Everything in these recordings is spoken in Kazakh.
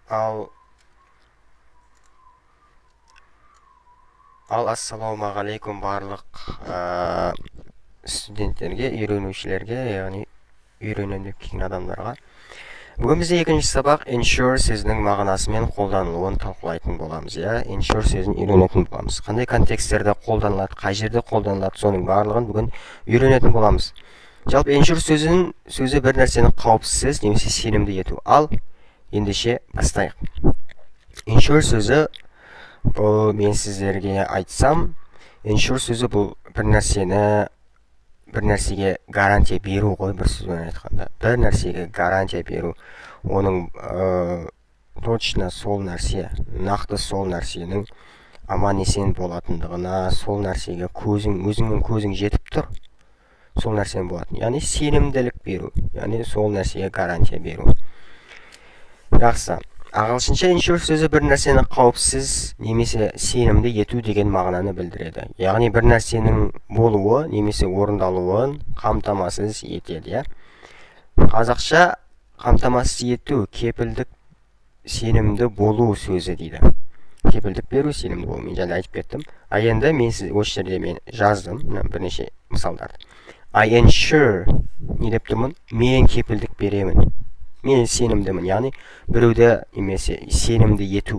Ал ассалаумағалейкум барлық студенттерге, үйренушілерге, яғни үйренемін деп келген адамдарға. Бүгін бізде екінші сабақ ensure сөзінің мағынасы мен қолданылуын талқылайтын боламыз. Ensure сөзін үйренетін боламыз. Қандай контексттерде қолданылады, қай жерде қолданылады, соның барлығын бүгін үйренетін боламыз. Жалпы ensure сөзі бір нәрсені қауіпсіз немесе сенімді ету. Ал ендеше бастайық. Ensure сөзі бұл мен сіздерге айтсам, ensure сөзі бұл бір нәрсеге гарантия беру ғой, бір сөзбен айтқанда. Бір нәрсеге гарантия беру. Оның точно сол нәрсе, нақты сол нәрсенің аман есен болатындығына, сол нәрсеге өзіңнің көзің жетіп тұр. Сол нәрсенің болатын. Яғни сенімділік беру. Яғни сол нәрсеге гарантия беру. Жақсы. Ағылшынша ensure сөзі бір нәрсені қауіпсіз немесе сенімді ету деген мағынаны білдіреді. Яғни бір нәрсенің болуы немесе орындалуын қамтамасыз етеді. Қазақша қамтамасыз ету, кепілдік, сенімді болу сөзі дейді. Кепілдік беру, сенімді болу. Мен жаңа айтып кеттім. Енді осы жерде мен жаздым бірнеше мысалдарды. I ensure не деп тұрмын? Мен кепілдік беремін. Мен сенімдімін, яғни біреуді немесе сенімді ету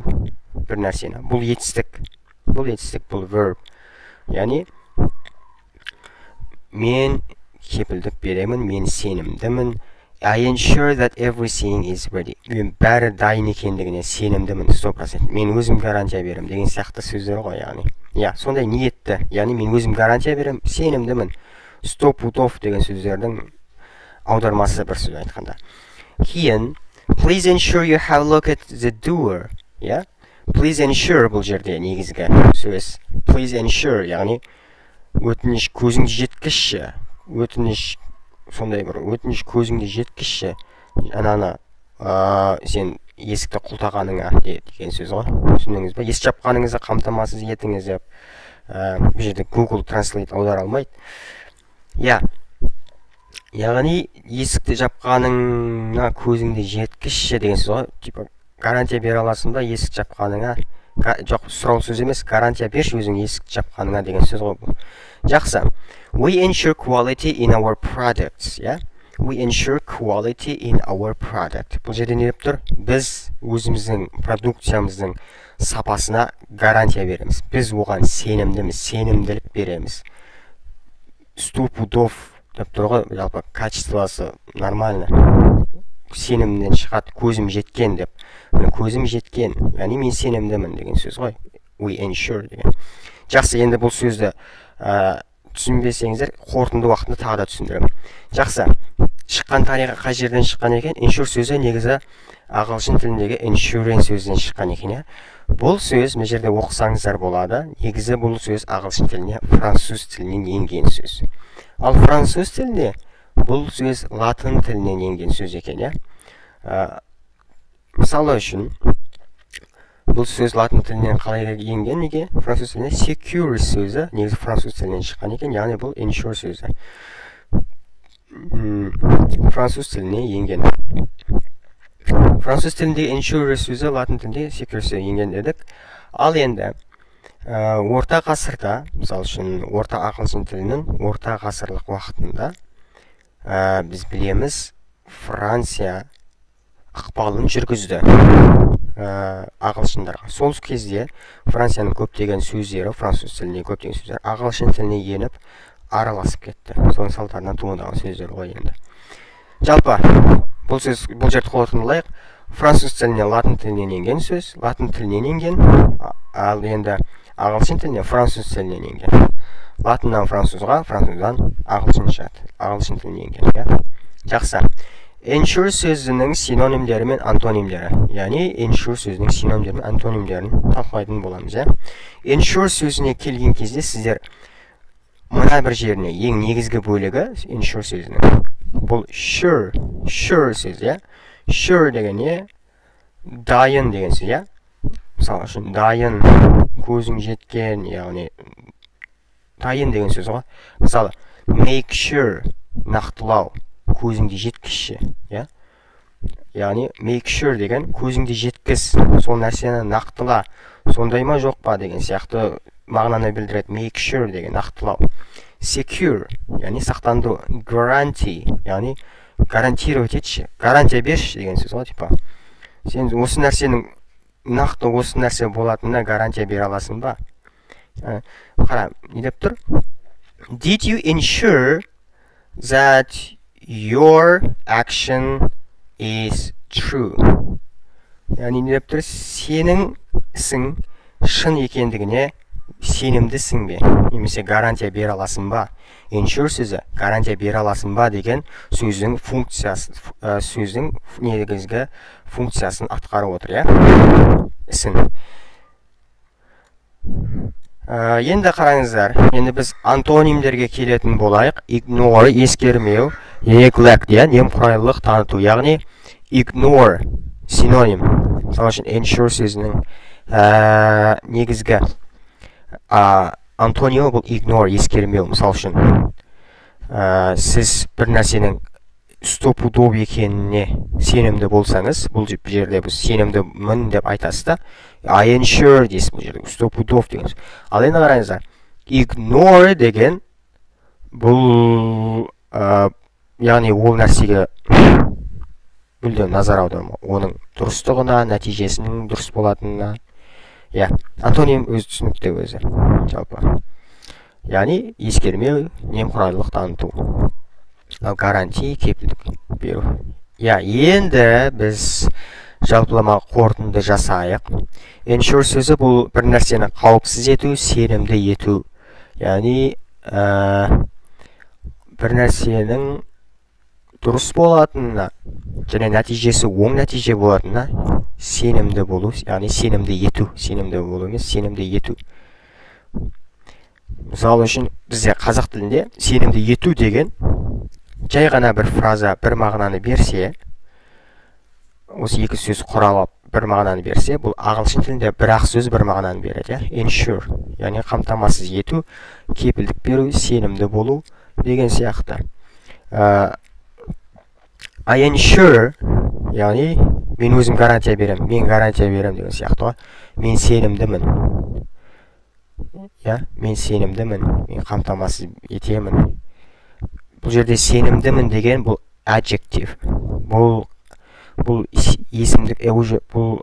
бір нәрсені. Бұл етістік, бұл verb. Яғни мен кепілдік беремін, мен сенімдімін. I ensure that everything is ready. Мен бәрі дайын екендігіне сенімдімін 100%. Мен өзім гарантия беремін деген сияқты сөздер ғой, яғни. Сондай ниетті, яғни мен өзім гарантия беремін, сенімдімін. 100% деген сөздердің аудармасы бір сөз айтқанда. Кейін, please ensure you have a look at the door. Please ensure бұл жерде негізгі сөз. Please ensure, яғни өтініш көзіңді жеткізші. Өтініш көзіңді жеткізші. Сен есікті құлтағаныңа деген сөз ғой. Түсіндіңіз бе? Есік жапқаныңызды қамтамасыз етіңіз деп. Бұл жерде Google Translate аудара алмайды. Яғни есікті жапқаныңа көзіңді жеткізші деген сөз ғой. Гарантия бере аласың ба есік жапқаныңа? Жоқ, сұрау сөз емес, гарантия берші өзің есік жапқаныңа деген сөз ғой бұл. Жақсы. We ensure quality in our products. We ensure quality in our product. Бұл жерде не деп тұр? Біз өзіміздің продукциямыздың сапасына гарантия береміз. Біз оған сенімдіміз, сенімділік береміз. 100% деп тұр ғой, жалпы качествосы нормально. Сенімден шығады, көзім жеткен деп. Көзім жеткен, яғни мен сенімдімін деген сөз ғой. We ensure деген. Жақсы, енді бұл сөзді түсінбесеңіздер, қорытынды уақытында тағы да түсіндірем. Жақсы, шыққан тарихы қай жерден шыққан екен? Ensure сөзі негізі ағылшын тіліндегі insurance сөзден шыққан екен. Бұл сөз мына жерде оқысаңыздар болады. Негізі бұл сөз ағылшын тіліне француз тілінен енген сөз. Ал француз тілінде бұл сөз латын тілінен енген сөз екен. Мысалы үшін, бұл сөз латын тілінен қалай енген неге? Француз тіліне secure сөзі негізі француз тілінен шыққан екен, яғни бұл ensure сөзі. Француз тіліне енген. Француз тіліндегі ensure сөзі латын тілінде secure сөзі енген дедік. Ал енді орта ғасырда, мысалы үшін, орта ағылшын тілінің орта ғасырлық уақытында біз білеміз, Франция ықпалын жүргізді ағылшындарға. Сол кезде Францияның көптеген сөздері, француз тіліне көптеген сөздер ағылшын тіліне еніп араласып кетті. Соның салдарынан туындаған сөздер ғой енді. Жалпы, бұл жерді қорытындылайық. Француз тіліне латын тілінен енген сөз, латын тілінен енген, ал енді ағылшын тіліне француз тілінен енген. Латыннан французға, француздан ағылшын тілінен енген. Жақсы. Ensure сөзінің синонимдері мен антонимдері. Яғни, ensure сөзінің синонимдері мен антонимдерін талқылайтын боламыз. Ensure сөзіне келген кезде сіздер мына бір жеріне ең негізгі бөлігі ensure сөзінің. Бұл sure сөз. Sure деген не? Дайын деген сөз. Мысалы үшін, дайын, көзің жеткен, яғни дайын деген сөз ғой. Мысалы, make sure, нақтылау, көзіңді жеткізші. яғни make sure деген көзіңде жеткіз, сол нәрсені нақтыла, сондай ма жоқ па деген сияқты мағынаны білдіреді. Make sure деген нақтылау. Secure яғни сақтандыру. Guarantee яғни гарантировать етші, гарантия берші деген сөз ғой. Типа сен осы нәрсенің нақты осы нәрсе болатынына гарантия бере аласың ба? Қара, не деп тұр? Did you ensure that your action is true? Яғни не деп тұр? Сенің ісің шын екендігіне сенімдісің бе? Немесе гарантия бере аласың ба? Ensure сөзі гарантия бере аласың ба деген сөздің функциясы, сөздің негізгі функциясын атқарып отыр, я? Ісін. Енді қараңыздар, енді біз антонимдерге келетін болайық. Ignore ескермеу, neglect немқұрайлылық таныту, яғни ignore синоним. Мысалы үшін ensure сөзінің негізгі антонимі бұл ignore ескермеу. Мысалы үшін сіз бір нәрсенің стопудов екеніне сенімді болсаңыз, бұл жерде біз сенімдімін деп айтасыз да, I ensure дейсіз бұл жерде, стопудов деген. Ал енді қараңыздар, ignore деген бұл яғни ол нәрсеге мүлдем назар аудармау, оның дұрыстығына, нәтижесінің дұрыс болатынына. Антоним өз түсінікті өзі жалпы. Яғни ескермеу, немқұрайлылық таныту. Гарантия, кепілдік беру. Енді біз жалпылама қорытынды жасайық. Ensure сөзі бұл бір нәрсені қауіпсіз ету, сенімді ету. Яғни бір нәрсенің дұрыс болатынына және нәтижесі оң нәтиже болатынына сенімді болу, яғни сенімді ету, сенімді болу емес, сенімді ету. Мысалы үшін бізде қазақ тілінде сенімді ету деген жай ғана бір фраза бір мағынаны берсе, осы екі сөз құралап бір мағынаны берсе, бұл ағылшын тілінде бір-ақ сөз бір мағынаны береді. Ensure яғни қамтамасыз ету, кепілдік беру, сенімді болу деген сияқты. I ensure яғни мен өзім гарантия берем, мен гарантия берем деген сияқты ғой. Мен сенімдімін. Мен сенімдімін, мен қамтамасыз етемін. Бұл жерде сенімдімін деген бұл adjective. Бұл есімдік, бұл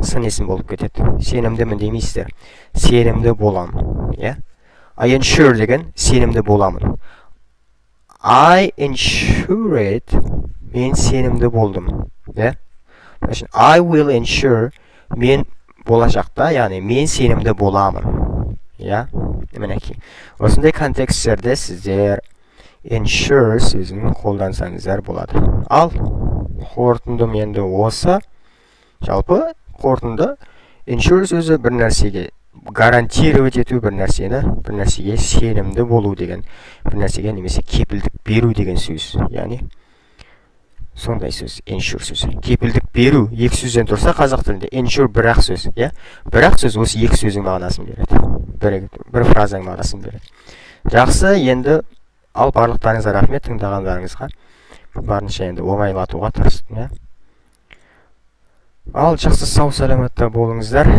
сын есім болып кетеді. Сенімдімін демейсіздер. Сенімді болам. I ensure деген сенімді боламын. I ensure it, мен сенімді болдым. I will ensure, мен болашақта, яғни мен сенімді боламын. Мінекей. Осындай контексттерде сіздер ensure сөзін қолдансаңыздар болады. Ал қорытындым енді осы. Жалпы қорытынды ensure сөзі бір нәрсеге гарантировать ету, бір нәрсеге сенімді болу деген, бір нәрсеге немесе кепілдік беру деген сөз. Яғни сондай сөз, ensure сөзі. Кепілдік беру екі сөзден тұрса қазақ тілінде ensure бір-ақ сөз. Бір-ақ сөз осы екі сөздің мағынасын береді. Бір фразаның мағынасын береді. Жақсы, енді ал барлықтарыңызға рахмет тыңдағандарыңызға. Барынша енді оңайлатуға тырыстым. Ал жақсы сау саламатта болыңыздар.